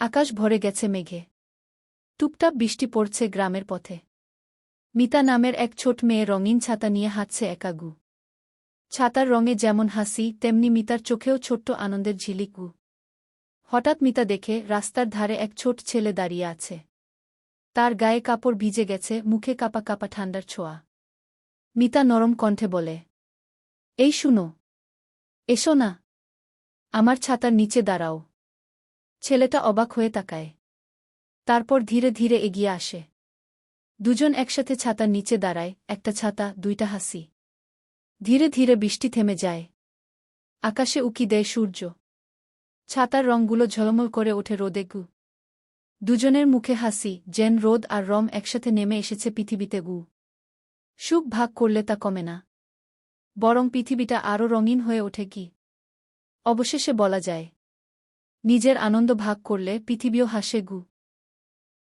আকাশ ভরে গেছে মেঘে। টুপটাপ বৃষ্টি পড়ছে গ্রামের পথে। মিতা নামের এক ছোট মেয়ে রঙিন ছাতা নিয়ে হাঁটছে একা গু। ছাতার রঙে যেমন হাসি, তেমনি মিতার চোখেও ছোট্ট আনন্দের ঝিলিক গু। হঠাৎ মিতা দেখে রাস্তার ধারে এক ছোট ছেলে দাঁড়িয়ে আছে। তার গায়ে কাপড় ভিজে গেছে, মুখে কাপা কাপা ঠান্ডার ছোঁয়া। মিতা নরম কণ্ঠে বলে, এই শুনো, এসো না, আমার ছাতার নিচে দাঁড়াও। ছেলেটা অবাক হয়ে তাকায়। তারপর ধীরে ধীরে এগিয়ে আসে। দুজন একসাথে ছাতার নিচে দাঁড়ায়, একটা ছাতা, দুইটা হাসি। ধীরে ধীরে বৃষ্টি থেমে যায়। আকাশে উকি দেয় সূর্য। ছাতার রঙগুলো ঝলমল করে ওঠে রোদে গু। দুজনের মুখে হাসি, যেন রোদ আর রম একসাথে নেমে এসেছে পৃথিবীতে গু। সুখ ভাগ করলে তা কমে না, বরং পৃথিবীটা আরও রঙিন হয়ে ওঠে কি। অবশেষে বলা যায়, নিজের আনন্দ ভাগ করলে পৃথিবীও হাসে গু।